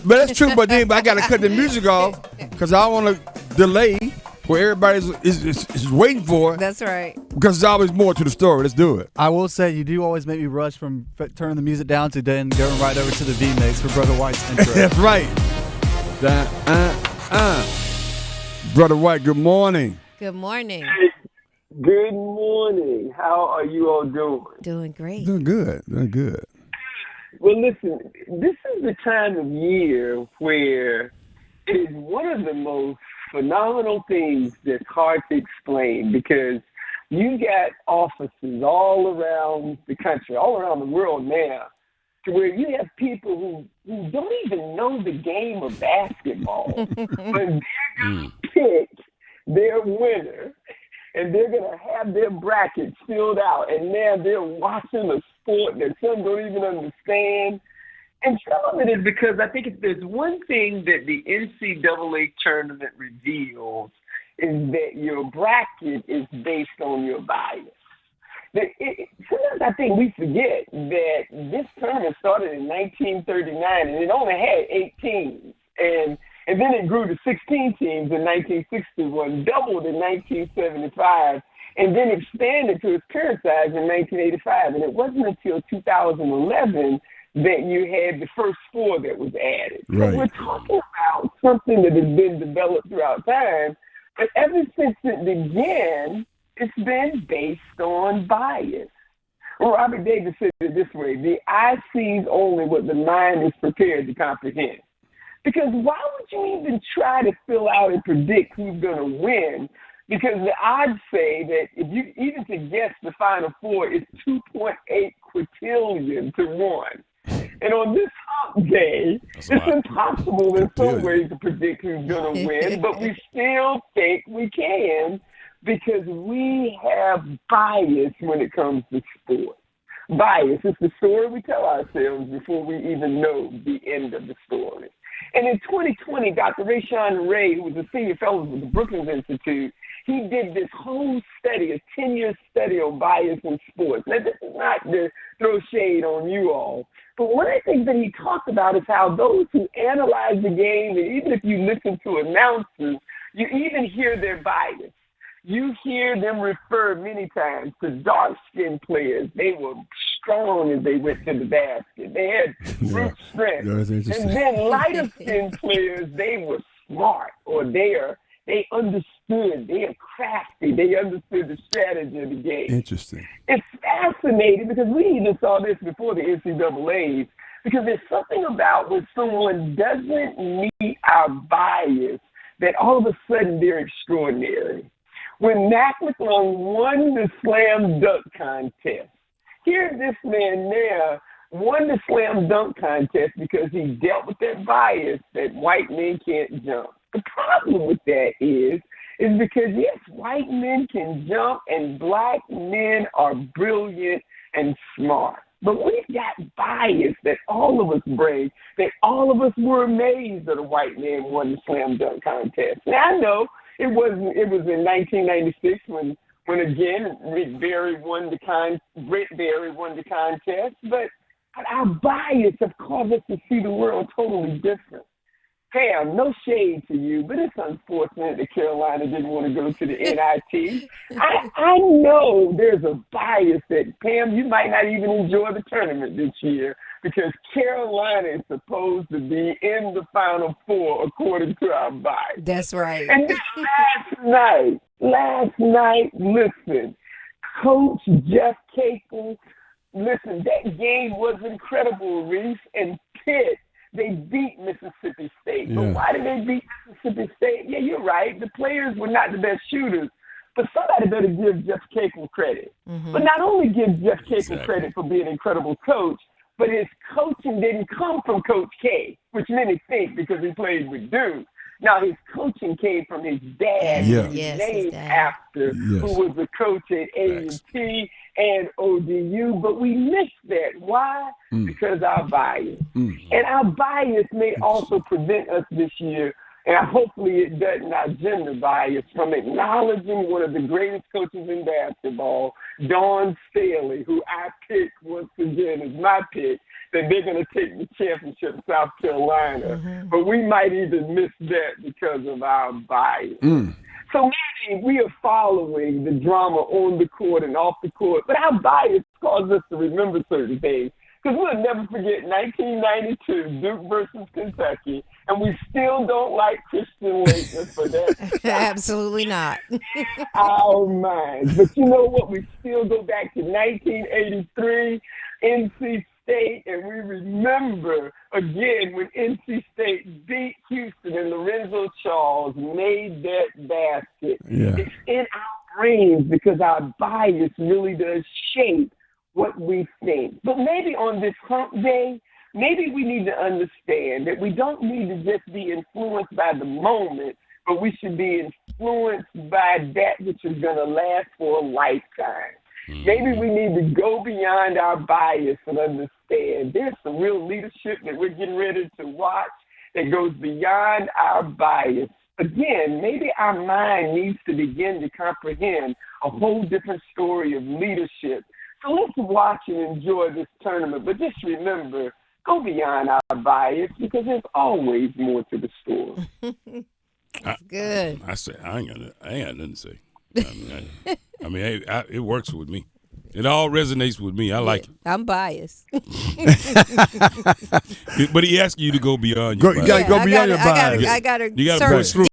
But that's true. But then I got to cut the music off because I don't want to delay where everybody is waiting for it. That's right. Because there's always more to the story. Let's do it. I will say you do always make me rush from turning the music down to then going right over to the V-Mix for Brother White's intro. That's right. Brother White, good morning. Good morning. Good morning. How are you all doing? Doing great. Doing good. Doing good. Well, listen, this is the time of year where it is one of the most phenomenal things that's hard to explain because you got offices all around the country, all around the world now, to where you have people who don't even know the game of basketball, but they're going to pick their winner, and they're going to have their brackets filled out, and now they're watching a sport that some don't even understand. And some of it is because I think if there's one thing that the NCAA tournament reveals is that your bracket is based on your bias. Sometimes I think we forget that this tournament started in 1939 and it only had 8 teams. And then it grew to 16 teams in 1961, doubled in 1975, and then expanded to its current size in 1985. And it wasn't until 2011 that you had the first 4 that was added. Right. So we're talking about something that has been developed throughout time, but ever since it began, it's been based on bias. Robert Davis said it this way: the eye sees only what the mind is prepared to comprehend. Because why would you even try to fill out and predict who's going to win? Because the odds say that if you even to guess the Final Four is 2.8 quintillion to 1. And on this hump day, it's impossible in some ways to predict who's going to win, but we still think we can because we have bias when it comes to sports. Bias is the story we tell ourselves before we even know the end of the story. And in 2020, Dr. Rayshawn Ray, who was a senior fellow with the Brookings Institute, he did this whole study, a 10-year study on bias in sports. Now, this is not to throw shade on you all, but one of the things that he talked about is how those who analyze the game, and even if you listen to announcers, you even hear their bias. You hear them refer many times to dark-skinned players. They were strong as they went to the basket. They had brute strength. And then lighter-skinned players, they were smart, or they understood. They are crafty. They understood the strategy of the game. Interesting. It's fascinating because we even saw this before the NCAA, because there's something about when someone doesn't meet our bias that all of a sudden they're extraordinary. When Mac McClung won the slam dunk contest, here's this man there won the slam dunk contest because he dealt with that bias that white men can't jump. The problem with that is because, yes, white men can jump and black men are brilliant and smart. But we've got bias that all of us bring, that all of us were amazed that a white man won the slam dunk contest. Now, I know it was in 1996 when again, Rick Barry won the contest, but our bias have caused us to see the world totally different. Pam, no shade to you, but it's unfortunate that Carolina didn't want to go to the NIT. I know there's a bias that, Pam, you might not even enjoy the tournament this year because Carolina is supposed to be in the Final Four according to our bias. That's right. And last night, listen, Coach Jeff Capel, listen, that game was incredible, Reese, and Pitt. They beat Mississippi State. But why did they beat Mississippi State? Yeah, you're right. The players were not the best shooters. But somebody better give Jeff Capel credit. Mm-hmm. But not only give Jeff Capel credit for being an incredible coach, but his coaching didn't come from Coach K, which many think because he played with Duke. Now, his coaching came from his dad, who was named after, who was the coach at A&T and ODU. But we missed that. Why? Because our bias. And our bias may also prevent us this year And hopefully it doesn't our gender bias from acknowledging one of the greatest coaches in basketball, Dawn Staley, who I pick once again is my pick, that they're going to take the championship in South Carolina. But we might even miss that because of our bias. So maybe we are following the drama on the court and off the court, but our bias causes us to remember certain things. Because we'll never forget 1992, Duke versus Kentucky, and we still don't like Christian Laettner for that. Absolutely not. Our minds. But you know what? We still go back to 1983, NC State, and we remember again when NC State beat Houston and Lorenzo Charles made that basket. Yeah. It's in our brains because our bias really does shape what we think. But maybe on this hump day, maybe we need to understand that we don't need to just be influenced by the moment, but we should be influenced by that which is going to last for a lifetime. Maybe we need to go beyond our bias and understand there's some real leadership that we're getting ready to watch that goes beyond our bias. Again, maybe our mind needs to begin to comprehend a whole different story of leadership. So let's watch and enjoy this tournament, but just remember, go beyond our bias because there's always more to the story. That's good. I ain't got nothing to say. Hey, it works with me. It all resonates with me. I like it. I'm biased. But he asked you to go beyond your bias. You got to go beyond your bias. I got to You gotta push through.